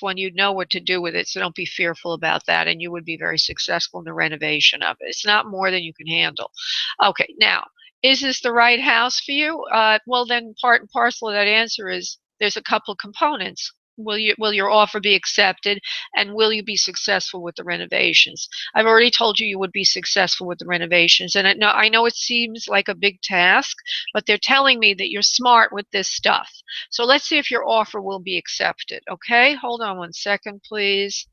one, you'd know what to do with it. So don't be fearful about that, and you would be very successful in the renovation of it. It's not more than you can handle. Okay. Now, is this the right house for you? Well, then part and parcel of that answer is there's a couple components. Will your offer be accepted, and will you be successful with the renovations? I've already told you you would be successful with the renovations, and I know it seems like a big task, but they're telling me that you're smart with this stuff. So let's see if your offer will be accepted. Okay, hold on one second, please.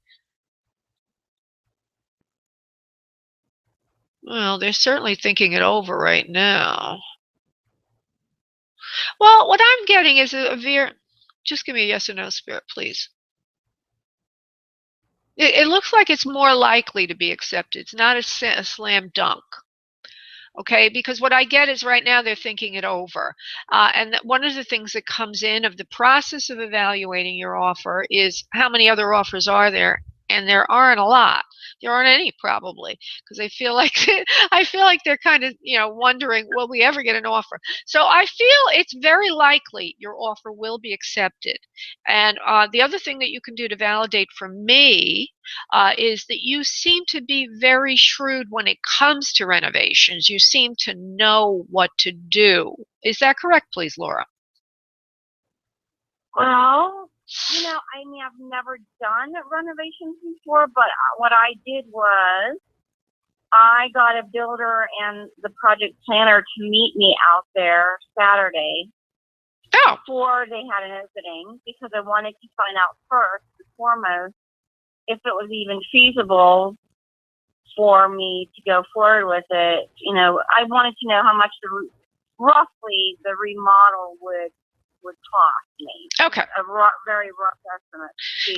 Well, they're certainly thinking it over right now. Well, what I'm getting is just give me a yes or no, Spirit, please. It looks like it's more likely to be accepted. It's not a slam dunk. Okay, because what I get is right now they're thinking it over. And one of the things that comes in of the process of evaluating your offer is how many other offers are there? And there aren't a lot. There aren't any, probably, because I feel like they're kind of wondering, will we ever get an offer? So I feel it's very likely your offer will be accepted. And the other thing that you can do to validate for me is that you seem to be very shrewd when it comes to renovations. You seem to know what to do. Is that correct, please, Laura? Well, I mean, I've never done renovations before, but what I did was I got a builder and the project planner to meet me out there Saturday before they had an opening, because I wanted to find out first and foremost if it was even feasible for me to go forward with it. I wanted to know how much roughly the remodel would cost me. Okay. Very rough estimate.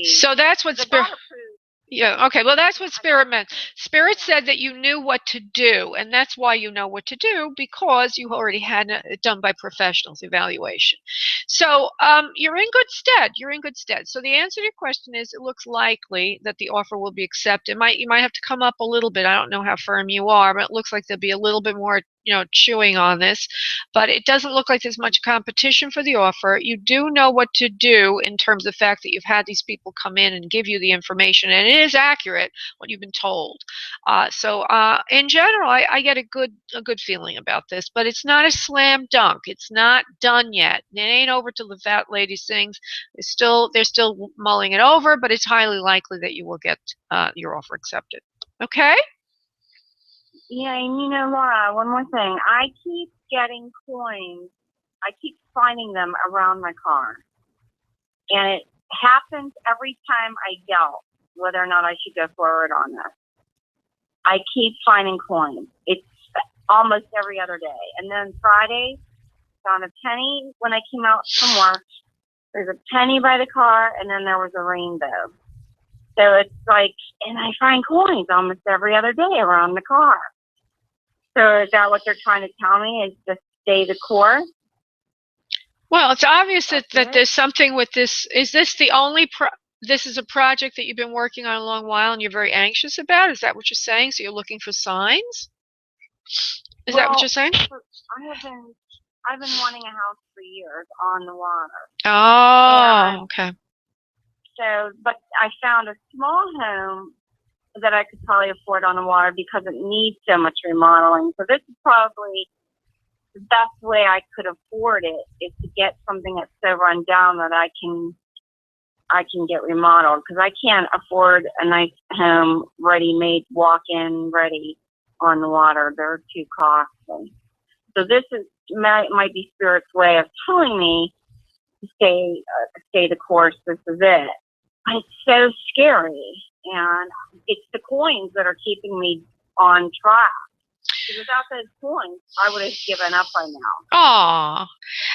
So that's what Yeah, okay. Well, that's what Spirit meant. Spirit said that you knew what to do, and that's why you know what to do, because you already had it done by professionals, evaluation. So you're in good stead. You're in good stead. So the answer to your question is it looks likely that the offer will be accepted. You might have to come up a little bit. I don't know how firm you are, but it looks like there'll be a little bit more chewing on this, but it doesn't look like there's much competition for the offer. You do know what to do in terms of the fact that you've had these people come in and give you the information, and it is accurate what you've been told. So in general, I get a good feeling about this, but it's not a slam dunk. It's not done yet. It ain't over till the fat lady sings. They're still mulling it over, but it's highly likely that you will get your offer accepted. Okay? Yeah, and Laura, one more thing. I keep getting coins. I keep finding them around my car. And it happens every time I doubt whether or not I should go forward on this. I keep finding coins. It's almost every other day. And then Friday, found a penny when I came out from work. There's a penny by the car, and then there was a rainbow. So it's like, and I find coins almost every other day around the car. So is that what they're trying to tell me, is just stay the course? Well, it's obvious that there's something with this. Is this the only this is a project that you've been working on a long while and you're very anxious about? Is that what you're saying? So you're looking for signs? Is that what you're saying? I've been wanting a house for years on the water. Oh, okay. So, but I found a small home that I could probably afford on the water because it needs so much remodeling. So this is probably the best way I could afford it, is to get something that's so run down that I can get remodeled, because I can't afford a nice home ready-made, walk-in ready on the water. They're too costly. So this might be Spirit's way of telling me to stay the course. This is it. But it's so scary, and it's the coins that are keeping me on track. Without those coins, I would have given up by now. Aw.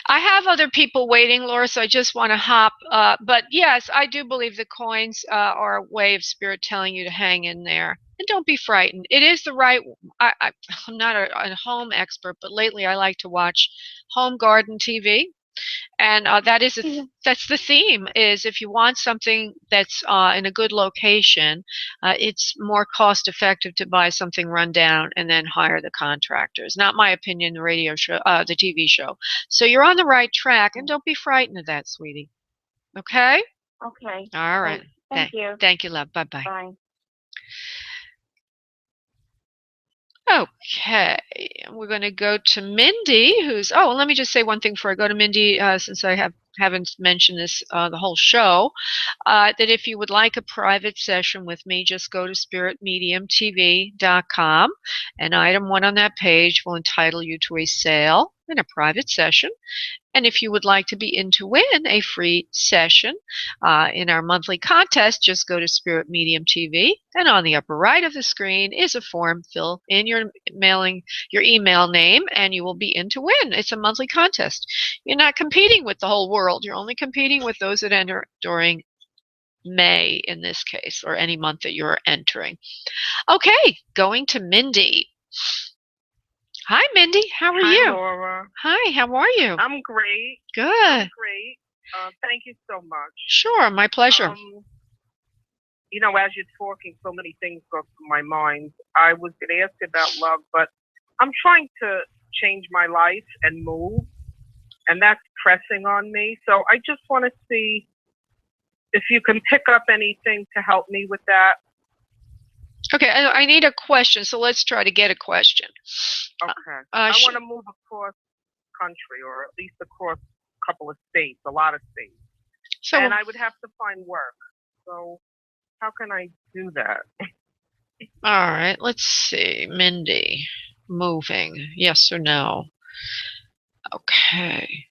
I have other people waiting, Laura, so I just want to hop. But yes, I do believe the coins are a way of Spirit telling you to hang in there. And don't be frightened. It is the right. I'm not a home expert, but lately I like to watch home garden TV. And that's the theme, is if you want something that's in a good location, it's more cost effective to buy something run down and then hire the contractors. Not my opinion, the radio show, the TV show. So you're on the right track, and don't be frightened of that, sweetie. Okay? Okay. All right. Thank you. Thank you, love. Bye-bye. Bye. Okay, we're going to go to Mindy, let me just say one thing before I go to Mindy, since I haven't mentioned this the whole show, that if you would like a private session with me, just go to spiritmediumtv.com, and item 1 on that page will entitle you to a sale and a private session. And if you would like to be in to win a free session in our monthly contest, just go to Spirit Medium TV, and on the upper right of the screen is a form. Fill in your email name, and you will be in to win. It's a monthly contest. You're not competing with the whole world. You're only competing with those that enter during May in this case, or any month that you're entering. Okay, going to Mindy. Hi, Mindy. How are you? Hi, Laura. Hi, how are you? I'm great. Good. I'm great. Thank you so much. Sure, my pleasure. As you're talking, so many things go through my mind. I was going to ask about love, but I'm trying to change my life and move, and that's pressing on me. So I just want to see if you can pick up anything to help me with that. Okay, I need a question, so let's try to get a question. Okay. I want to move across country, or at least across a couple of states, a lot of states. And I would have to find work. So how can I do that? All right, let's see. Mindy, moving, yes or no? Okay.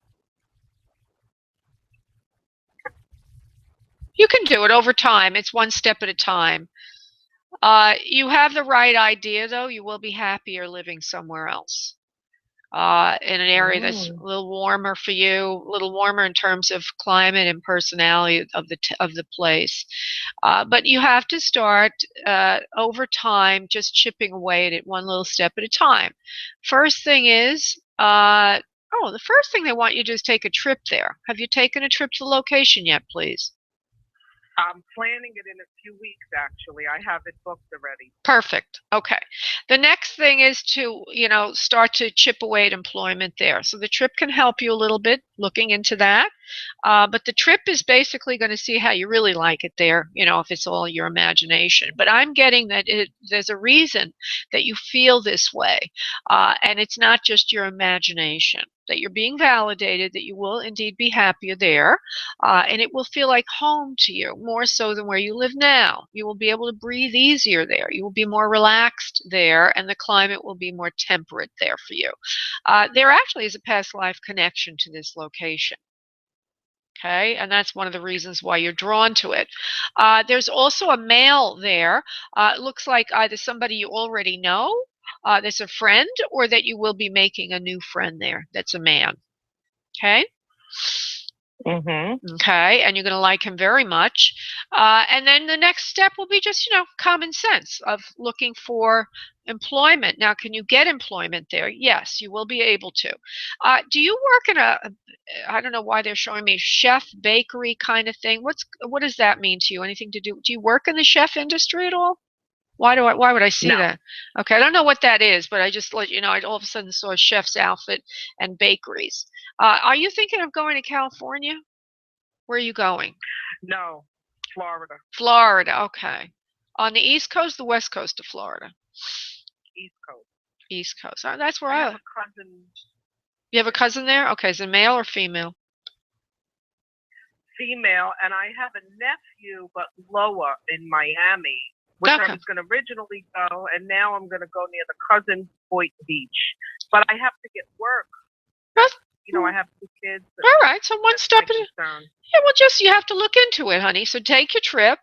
You can do it over time. It's one step at a time. You have the right idea, though. You will be happier living somewhere else, in an area that's a little warmer for you, a little warmer in terms of climate and personality of the place. But you have to start over time, just chipping away at it one little step at a time. First thing is, the first thing they want you to do is take a trip there. Have you taken a trip to the location yet, please? I'm planning it in a few weeks, actually. I have it booked already. Perfect. Okay. The next thing is to, start to chip away at employment there. So the trip can help you a little bit looking into that. But the trip is basically going to see how you really like it there, if it's all your imagination. But I'm getting that there's a reason that you feel this way. And it's not just your imagination, that you're being validated, that you will indeed be happier there. And it will feel like home to you, more so than where you live now. You will be able to breathe easier there. You will be more relaxed there, and the climate will be more temperate there for you. There actually is a past life connection to this location. Okay, and that's one of the reasons why you're drawn to it. There's also a male there. It looks like either somebody you already know, that's a friend, or that you will be making a new friend there that's a man. Okay? Mm-hmm. Okay, and you're going to like him very much. And then the next step will be just, common sense of looking for employment. Now, can you get employment there? Yes, you will be able to. Do you work in I don't know why they're showing me chef bakery kind of thing. What does that mean to you? Anything to do? Do you work in the chef industry at all? Why would I see No. that? Okay, I don't know what that is, but I just let you know. I all of a sudden saw a chef's outfit and bakeries. Are you thinking of going to California? Where are you going? No. Florida. Florida, okay. On the East Coast, the West Coast of Florida? East Coast. East Coast. That's where I I have live. a cousin. You have a cousin there? Okay, is it male or female? Female, and I have a nephew, but lower in Miami, which Okay. I was going to originally go, and now I'm going to go near the cousin Boynton Beach. But I have to get work. I have 2 kids. All right, so one step at a time. Yeah, well, you have to look into it, honey. So take your trip.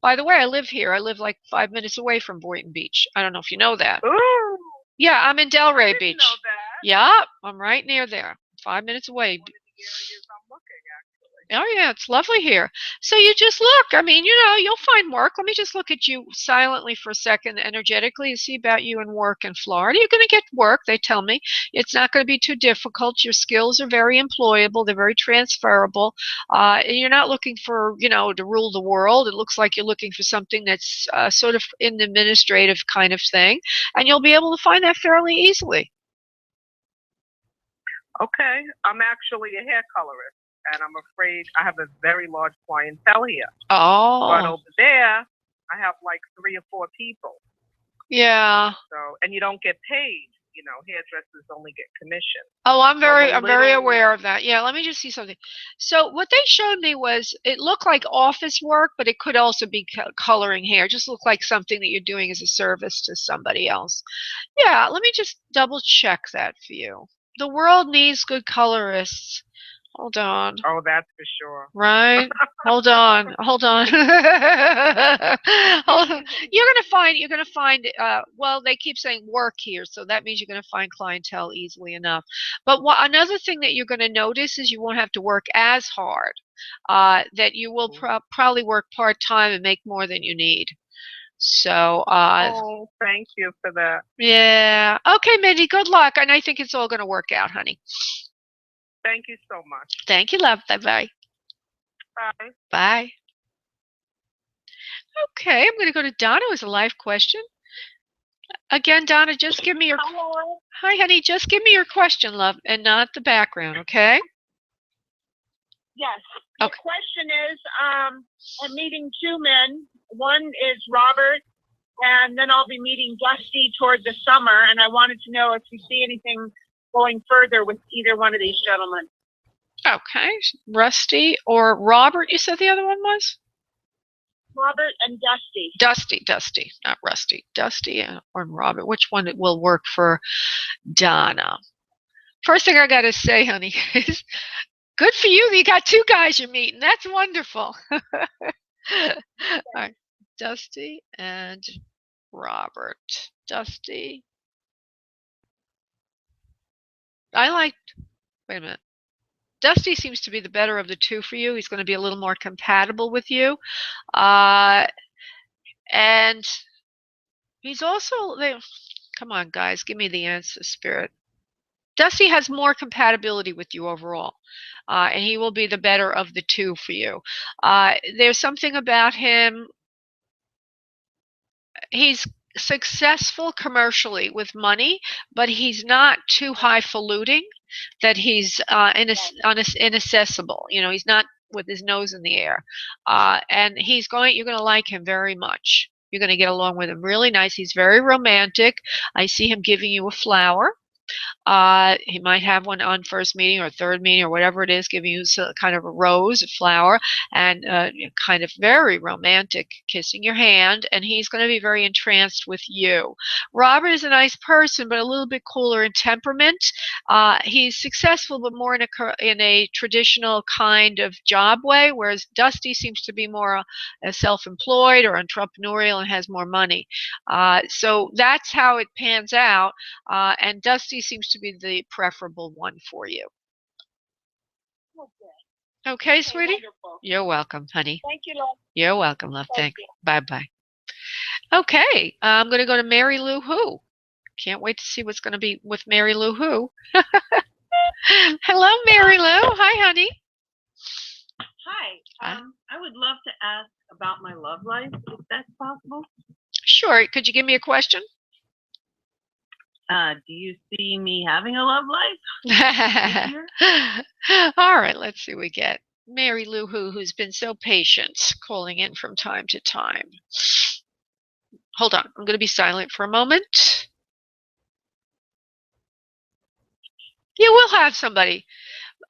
By the way, I live here. I live like 5 minutes away from Boynton Beach. I don't know if you know that. Ooh. Yeah, I'm in Delray I didn't Beach. know that. Yeah, I'm right near there. 5 minutes away. One of the areas I'm looking at. Oh, yeah, it's lovely here. So you just look. I mean, you'll find work. Let me just look at you silently for a second, energetically, and see about you and work in Florida. You're going to get work, they tell me. It's not going to be too difficult. Your skills are very employable. They're very transferable. You're not looking for, to rule the world. It looks like you're looking for something that's sort of in the administrative kind of thing, and you'll be able to find that fairly easily. Okay. I'm actually a hair colorist, and I'm afraid I have a very large clientele here. Oh. But over there, I have like 3 or 4 people. Yeah. So, and you don't get paid. Hairdressers only get commission. Oh, I'm very aware of that. Yeah, let me just see something. So what they showed me was it looked like office work, but it could also be coloring hair. It just looked like something that you're doing as a service to somebody else. Yeah, let me just double check that for you. The world needs good colorists. Hold on. Oh, that's for sure. Right? Hold on. Hold on. You're gonna find well, they keep saying work here, so that means you're gonna find clientele easily enough. But another thing that you're gonna notice is you won't have to work as hard. That you will probably work part-time and make more than you need. So oh, thank you for that. Yeah. Okay, Mindy, good luck. And I think it's all gonna work out, honey. Thank you so much. Thank you, love. Bye-bye. Bye. Bye. Okay, I'm going to go to Donna with a live question. Again, Donna, just give me your... Hello. Hi, honey. Just give me your question, love, and not the background, okay? Yes. The Okay. question is, I'm meeting 2 men. One is Robert, and then I'll be meeting Dusty toward the summer, and I wanted to know if you see anything going further with either one of these gentlemen. Okay. Rusty or Robert, you said the other one was? Robert and Dusty. Dusty, not Rusty. Dusty or Robert. Which one will work for Donna? First thing I got to say, honey, is good for you. You got 2 guys you're meeting. That's wonderful. All right. Dusty and Robert. Dusty. Wait a minute. Dusty seems to be the better of the 2 for you. He's going to be a little more compatible with you. And he's also, come on, guys, give me the answer, Spirit. Dusty has more compatibility with you overall, and he will be the better of the two for you. There's something about him. He's successful commercially with money, but he's not too highfalutin that he's inaccessible. You know, he's not with his nose in the air. And you're going to like him very much. You're going to get along with him really nice. He's very romantic. I see him giving you a flower. He might have one on first meeting or third meeting or whatever it is, giving you kind of a rose, a flower, and kind of very romantic, kissing your hand, and he's going to be very entranced with you. Robert is a nice person, but a little bit cooler in temperament. He's successful, but more in a traditional kind of job way, whereas Dusty seems to be more self-employed or entrepreneurial and has more money. So that's how it pans out, and Dusty seems to be the preferable one for you. Okay, sweetie? Wonderful. You're welcome, honey. Thank you, love. You're welcome, love. Thank Thanks. you. Bye-bye. Okay, I'm going to go to Mary Lou Who. Can't wait to see what's going to be with Mary Lou Who. Hello, Mary Lou. Hi, honey. Hi. I would love to ask about my love life, if that's possible. Sure. Could you give me a question? Do you see me having a love life? All right, let's see what we get. Mary Lou Who, who's been so patient, calling in from time to time. Hold on. I'm going to be silent for a moment. You will have somebody.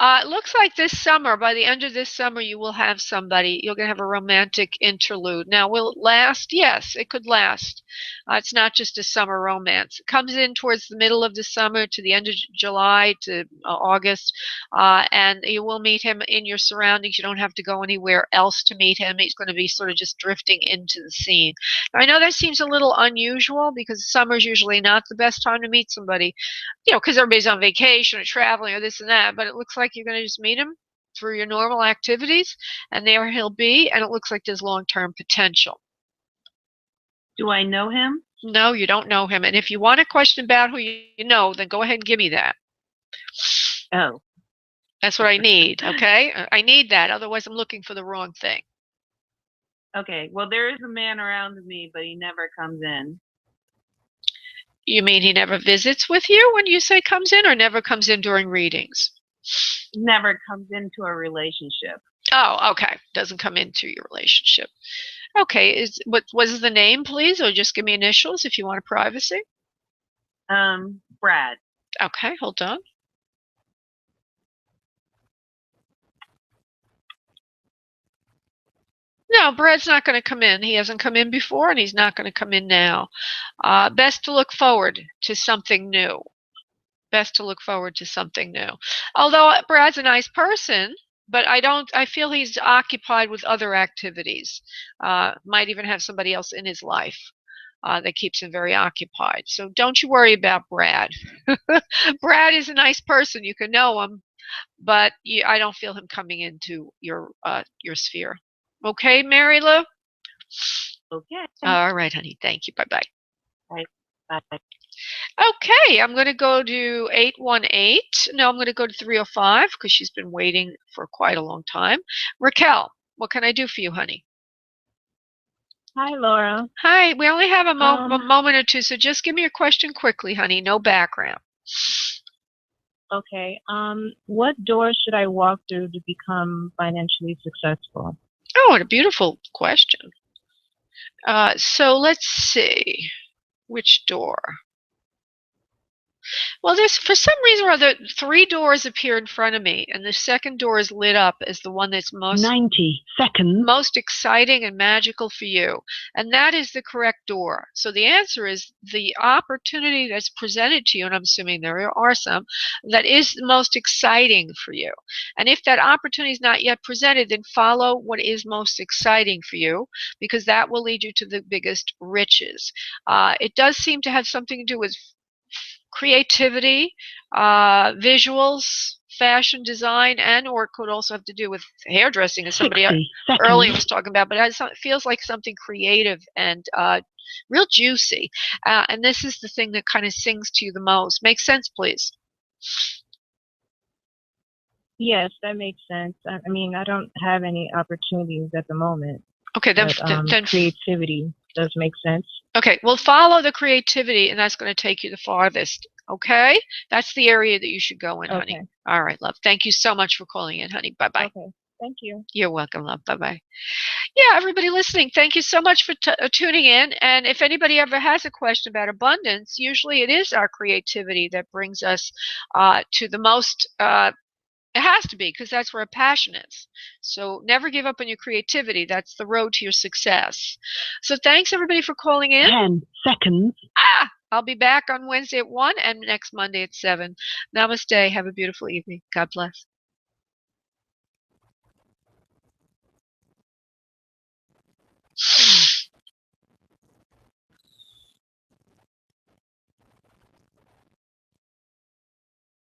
It looks like this summer, by the end of this summer, you will have somebody. You're going to have a romantic interlude. Now, will it last? Yes, it could last. It's not just a summer romance. It comes in towards the middle of the summer to the end of July to August, and you will meet him in your surroundings. You don't have to go anywhere else to meet him. He's going to be sort of just drifting into the scene. Now, I know that seems a little unusual because summer's usually not the best time to meet somebody, you know, because everybody's on vacation or traveling or this and that, but it looks like you're going to just meet him through your normal activities, and there he'll be, and it looks like there's long-term potential. Do I know him? No, you don't know him, and if you want a question about who you know, then go ahead and give me that. Oh. That's what I need, okay? I need that, otherwise I'm looking for the wrong thing. Okay, well, there is a man around me, but he never comes in. You mean he never visits with you when you say comes in, or never comes in during readings? Never comes into a relationship. Oh, okay. Doesn't come into your relationship. Okay. What was the name, please, or just give me initials if you want privacy? Brad. Okay, hold on. No, Brad's not going to come in. He hasn't come in before, and he's not going to come in now. Best to look forward to something new. Best to look forward to something new. Although Brad's a nice person, but I feel he's occupied with other activities. Might even have somebody else in his life that keeps him very occupied. So don't you worry about Brad. Brad is a nice person. You can know him, but I don't feel him coming into your sphere. Okay, Mary Lou? Okay. All right, honey. Thank you. Bye-bye. Bye. Okay, I'm going to go to 818. No, I'm going to go to 305 because she's been waiting for quite a long time. Raquel, what can I do for you, honey? Hi, Laura. Hi, we only have a moment or two, so just give me your question quickly, honey. No background. Okay. What door should I walk through to become financially successful? Oh, what a beautiful question. So let's see. Which door? Well, there's, for some reason or other, 3 doors appear in front of me, and the second door is lit up as the one that's most 90 seconds. Most exciting and magical for you, and that is the correct door. So the answer is the opportunity that's presented to you, and I'm assuming there are some, that is the most exciting for you. And if that opportunity is not yet presented, then follow what is most exciting for you, because that will lead you to the biggest riches. It does seem to have something to do with creativity, visuals, fashion design, and or it could also have to do with hairdressing, as somebody earlier was talking about, but it feels like something creative and real juicy. And this is the thing that kind of sings to you the most. Make sense, please. Yes, that makes sense. I mean, I don't have any opportunities at the moment, Okay, then, but creativity does make sense. okay, well, follow the creativity, and that's going to take you the farthest. Okay, that's the area that you should go in, honey. Okay. All right, love. Thank you so much for calling in, honey. Bye bye. Okay. Thank you. You're welcome, love. Bye bye. Yeah, everybody listening, thank you so much for tuning in. And if anybody ever has a question about abundance, usually it is our creativity that brings us to the most. It has to be, because that's where a passion is. So never give up on your creativity. That's the road to your success. So thanks everybody for calling in. 10 seconds. I'll be back on Wednesday at 1 and next Monday at 7. Namaste. Have a beautiful evening. God bless.